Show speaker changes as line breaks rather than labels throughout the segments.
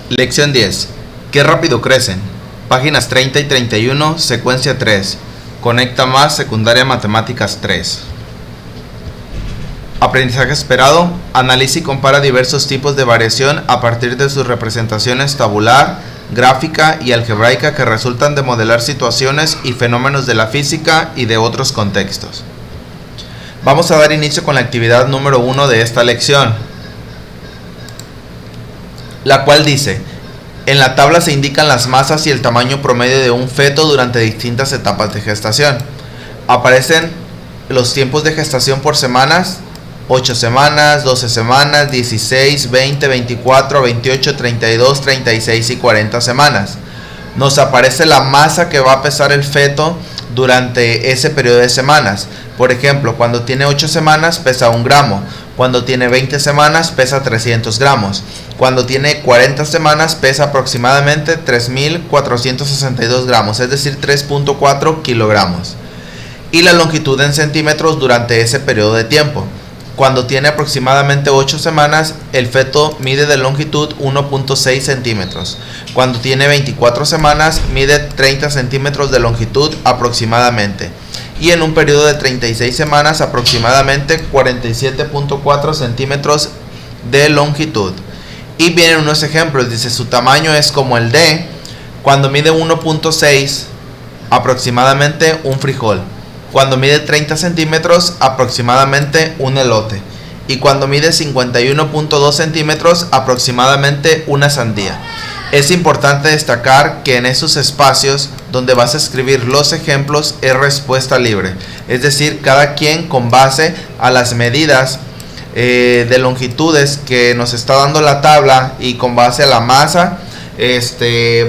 Lección 10. Qué rápido crecen. Páginas 30 y 31, secuencia 3. Conecta más, secundaria matemáticas 3. Aprendizaje esperado. Analiza y compara diversos tipos de variación a partir de sus representaciones tabular, gráfica y algebraica que resultan de modelar situaciones y fenómenos de la física y de otros contextos. Vamos a dar inicio con la actividad número 1 de esta lección, la cual dice: en la tabla se indican las masas y el tamaño promedio de un feto durante distintas etapas de gestación. Aparecen los tiempos de gestación por semanas: 8 semanas, 12 semanas, 16, 20, 24, 28, 32, 36 y 40 semanas. Nos aparece la masa que va a pesar el feto durante ese periodo de semanas. Por ejemplo, cuando tiene 8 semanas pesa 1 gramo. Cuando tiene 20 semanas pesa 300 gramos. Cuando tiene 40 semanas pesa aproximadamente 3.462 gramos, es decir, 3.4 kilogramos. Y la longitud en centímetros durante ese periodo de tiempo. Cuando tiene aproximadamente 8 semanas, el feto mide de longitud 1.6 centímetros. Cuando tiene 24 semanas, mide 30 centímetros de longitud aproximadamente. Y en un periodo de 36 semanas, aproximadamente 47.4 centímetros de longitud. Y vienen unos ejemplos. Dice: su tamaño es como el de, cuando mide 1.6, aproximadamente un frijol. Cuando mide 30 centímetros, aproximadamente un elote. Y cuando mide 51.2 centímetros, aproximadamente una sandía. Es importante destacar que en esos espacios donde vas a escribir los ejemplos es respuesta libre. Es decir, cada quien con base a las medidas de longitudes que nos está dando la tabla y con base a la masa,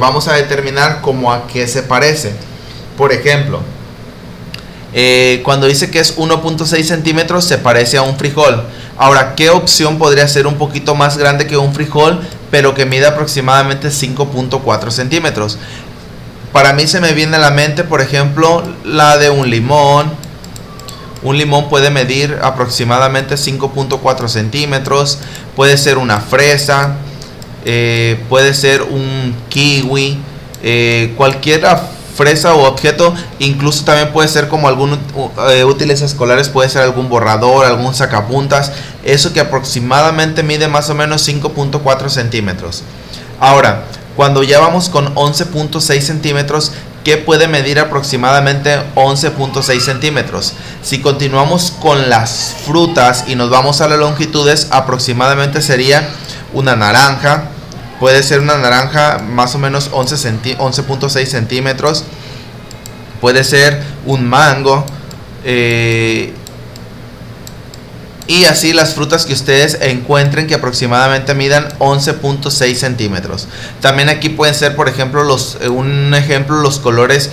vamos a determinar cómo a qué se parece. Por ejemplo, cuando dice que es 1.6 centímetros se parece a un frijol. Ahora, ¿qué opción podría ser un poquito más grande que un frijol, pero que mide aproximadamente 5.4 centímetros? Para mí se me viene a la mente, por ejemplo, la de un limón. Un limón puede medir aproximadamente 5.4 centímetros. Puede ser una fresa, puede ser un kiwi, cualquiera fresa o objeto, incluso también puede ser como algún útiles escolares, puede ser algún borrador, algún sacapuntas, eso que aproximadamente mide más o menos 5.4 centímetros. Ahora, cuando ya vamos con 11.6 centímetros, ¿qué puede medir aproximadamente 11.6 centímetros? Si continuamos con las frutas y nos vamos a las longitudes, aproximadamente sería una naranja. Puede ser una naranja más o menos 11.6 centímetros. Puede ser un mango. Y así las frutas que ustedes encuentren que aproximadamente midan 11.6 centímetros. También aquí pueden ser, por ejemplo, los colores,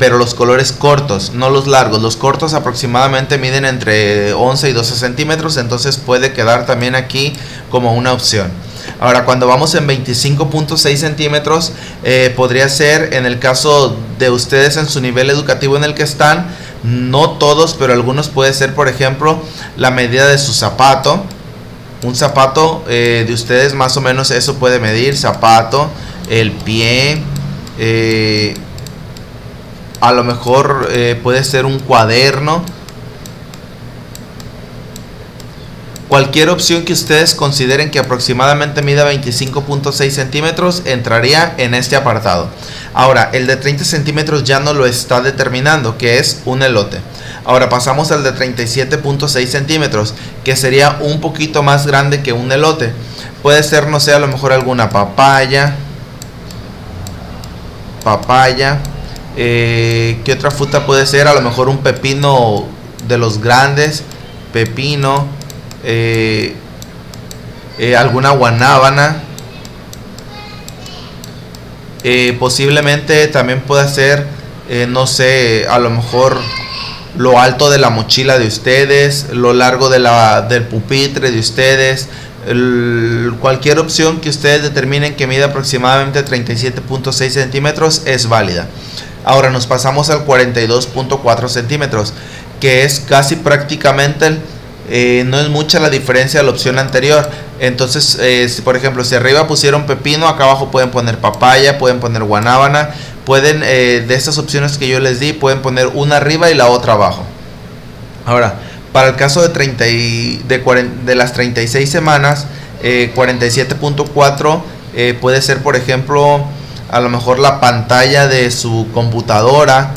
pero los colores cortos, no los largos. Los cortos aproximadamente miden entre 11 y 12 centímetros. Entonces puede quedar también aquí como una opción. Ahora, cuando vamos en 25.6 centímetros, podría ser, en el caso de ustedes en su nivel educativo en el que están, no todos, pero algunos, puede ser, por ejemplo, la medida de su zapato. Un zapato de ustedes más o menos eso puede medir, zapato, el pie, a lo mejor puede ser un cuaderno. Cualquier opción que ustedes consideren que aproximadamente mida 25.6 centímetros entraría en este apartado. Ahora, el de 30 centímetros ya no lo está determinando, que es un elote. Ahora pasamos al de 37.6 centímetros, que sería un poquito más grande que un elote. Puede ser, no sé, a lo mejor alguna papaya. ¿Qué otra fruta puede ser? A lo mejor un pepino de los grandes. Pepino. Alguna guanábana. Posiblemente también pueda ser, no sé, a lo mejor lo alto de la mochila de ustedes, lo largo del pupitre de ustedes. Cualquier opción que ustedes determinen que mida aproximadamente 37.6 centímetros es válida. Ahora nos pasamos al 42.4 centímetros, que es casi prácticamente no es mucha la diferencia de la opción anterior. Entonces, si, por ejemplo, si arriba pusieron pepino, acá abajo pueden poner papaya, pueden poner guanábana, pueden, de estas opciones que yo les di, pueden poner una arriba y la otra abajo. Ahora, para el caso de las 36 semanas, 47.4 puede ser, por ejemplo, a lo mejor la pantalla de su computadora,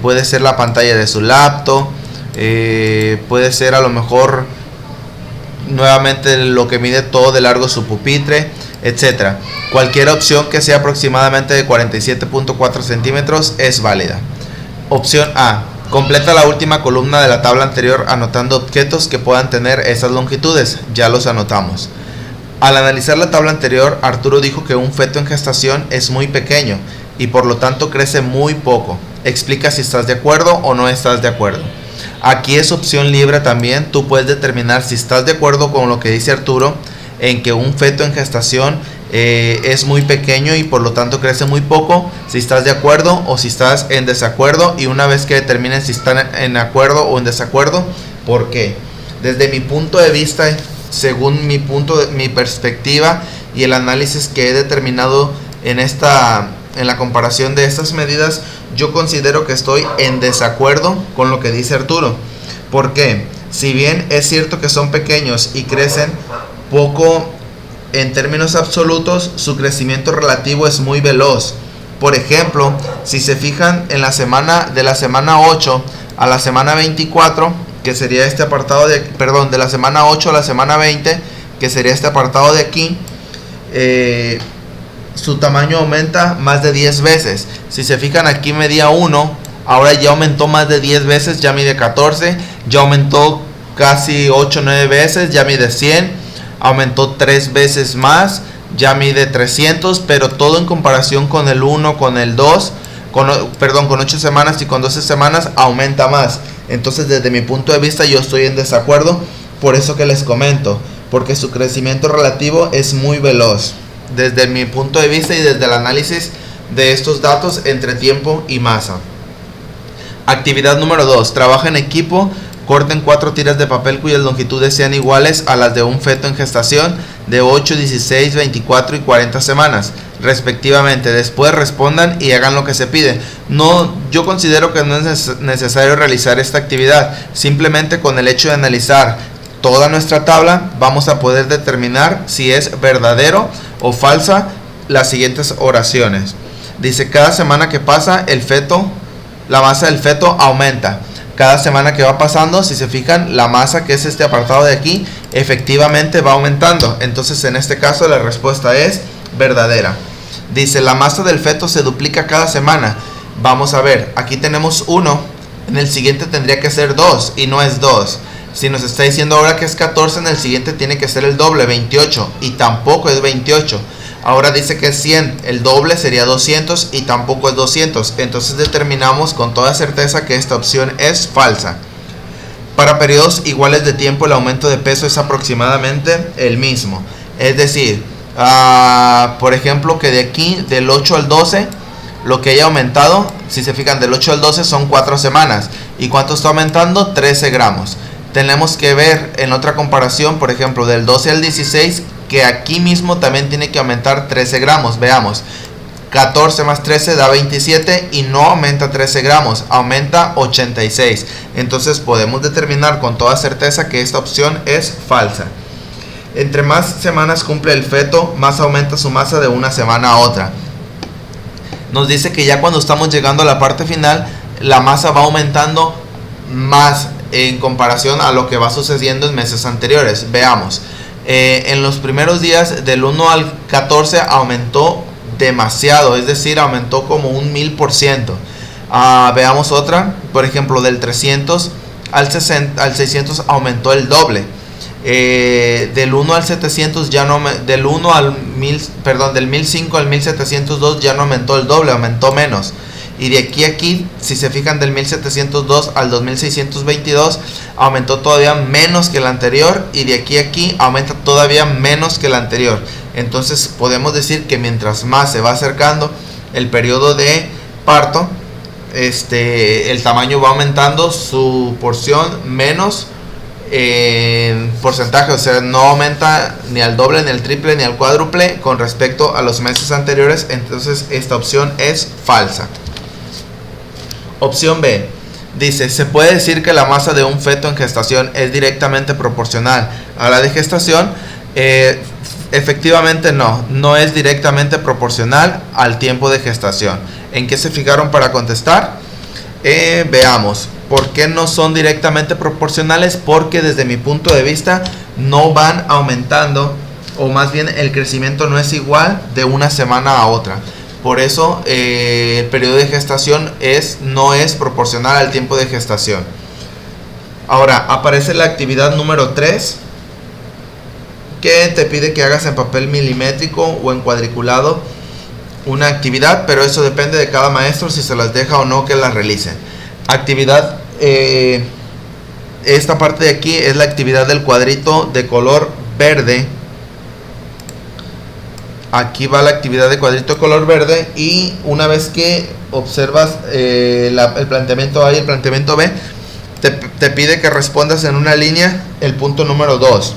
puede ser la pantalla de su laptop, puede ser a lo mejor nuevamente lo que mide todo de largo su pupitre, etcétera. Cualquier opción que sea aproximadamente de 47.4 centímetros es válida. Opción A: completa la última columna de la tabla anterior anotando objetos que puedan tener esas longitudes. Ya los anotamos. Al analizar la tabla anterior, Arturo dijo que un feto en gestación es muy pequeño y por lo tanto crece muy poco. Explica si estás de acuerdo o no estás de acuerdo. Aquí es opción libre también. Tú puedes determinar si estás de acuerdo con lo que dice Arturo en que un feto en gestación es muy pequeño y por lo tanto crece muy poco, si estás de acuerdo o si estás en desacuerdo, y una vez que determines si están en acuerdo o en desacuerdo, ¿por qué? Desde mi punto de vista, según mi perspectiva y el análisis que he determinado en la comparación de estas medidas, yo considero que estoy en desacuerdo con lo que dice Arturo. ¿Por qué? Si bien es cierto que son pequeños y crecen poco en términos absolutos, su crecimiento relativo es muy veloz. Por ejemplo, si se fijan en la semana 8 a la semana 24, que sería este apartado de la semana 8 a la semana 20, que sería este apartado de aquí, su tamaño aumenta más de 10 veces. Si se fijan, aquí medía 1, ahora ya aumentó más de 10 veces, ya mide 14, ya aumentó casi 8 o 9 veces, ya mide 100, aumentó 3 veces más, ya mide 300, pero todo en comparación con el 1, con el 2, con 8 semanas y con 12 semanas aumenta más. Entonces, desde mi punto de vista, yo estoy en desacuerdo, por eso que les comento, porque su crecimiento relativo es muy veloz. Desde mi punto de vista y desde el análisis de estos datos entre tiempo y masa. Actividad número 2. Trabaja en equipo. Corten 4 tiras de papel cuyas longitudes sean iguales a las de un feto en gestación de 8, 16, 24 y 40 semanas, respectivamente. Después respondan y hagan lo que se pide. Yo considero que no es necesario realizar esta actividad. Simplemente con el hecho de analizar toda nuestra tabla, vamos a poder determinar si es verdadero o falsa las siguientes oraciones. Dice: cada semana que pasa, la masa del feto aumenta. Cada semana que va pasando, si se fijan, la masa, que es este apartado de aquí, efectivamente va aumentando. Entonces, en este caso, la respuesta es verdadera. Dice: la masa del feto se duplica cada semana. Vamos a ver, aquí tenemos 1, en el siguiente tendría que ser 2 y no es 2. Si nos está diciendo ahora que es 14, en el siguiente tiene que ser el doble, 28, y tampoco es 28. Ahora dice que es 100, el doble sería 200 y tampoco es 200. Entonces determinamos con toda certeza que esta opción es falsa. Para periodos iguales de tiempo, el aumento de peso es aproximadamente el mismo. Es decir, por ejemplo, que de aquí, del 8 al 12, lo que haya aumentado, si se fijan, del 8 al 12 son 4 semanas. ¿Y cuánto está aumentando? 13 gramos. Tenemos que ver en otra comparación, por ejemplo, del 12 al 16, que aquí mismo también tiene que aumentar 13 gramos. Veamos, 14 más 13 da 27 y no aumenta 13 gramos, aumenta 86. Entonces podemos determinar con toda certeza que esta opción es falsa. Entre más semanas cumple el feto, más aumenta su masa de una semana a otra. Nos dice que ya cuando estamos llegando a la parte final, la masa va aumentando más en comparación a lo que va sucediendo en meses anteriores. Veamos, en los primeros días del 1 al 14 aumentó demasiado, es decir, aumentó como un 1000%. Veamos otra, por ejemplo, del 300 al 600 aumentó el doble. Del 1 al 700 ya no, del 1 al 1000, perdón, del 1005 al 1702 ya no aumentó el doble, aumentó menos. Y de aquí, si se fijan, del 1702 al 2622 aumentó todavía menos que el anterior, y de aquí aumenta todavía menos que el anterior. Entonces podemos decir que mientras más se va acercando el periodo de parto, el tamaño va aumentando, su porción menos en porcentaje, o sea, no aumenta ni al doble, ni al triple, ni al cuádruple con respecto a los meses anteriores. Entonces esta opción es falsa. Opción B dice: se puede decir que la masa de un feto en gestación es directamente proporcional a la de gestación. Efectivamente no es directamente proporcional al tiempo de gestación. ¿En qué se fijaron para contestar? Veamos. ¿Por qué no son directamente proporcionales? Porque desde mi punto de vista no van aumentando, o más bien el crecimiento no es igual de una semana a otra. Por eso el periodo de gestación no es proporcional al tiempo de gestación. Ahora aparece la actividad número 3, que te pide que hagas en papel milimétrico o en cuadriculado una actividad, pero eso depende de cada maestro si se las deja o no que las realicen. Actividad, esta parte de aquí es la actividad del cuadrito de color verde. Aquí va la actividad de cuadrito de color verde, y una vez que observas el planteamiento A y el planteamiento B, te pide que respondas en una línea el punto número 2.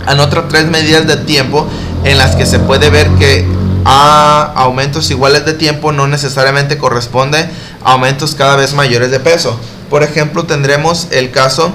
Anota 3 medidas de tiempo en las que se puede ver que a aumentos iguales de tiempo no necesariamente corresponde a aumentos cada vez mayores de peso. Por ejemplo, tendremos el caso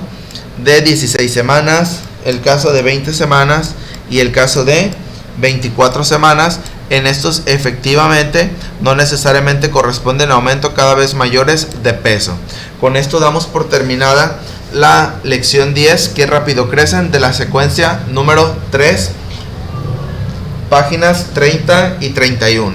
de 16 semanas, el caso de 20 semanas y el caso de 24 semanas. En estos efectivamente no necesariamente corresponden a aumentos cada vez mayores de peso. Con esto damos por terminada la lección 10, que rápido crecen, de la secuencia número 3, páginas 30 y 31.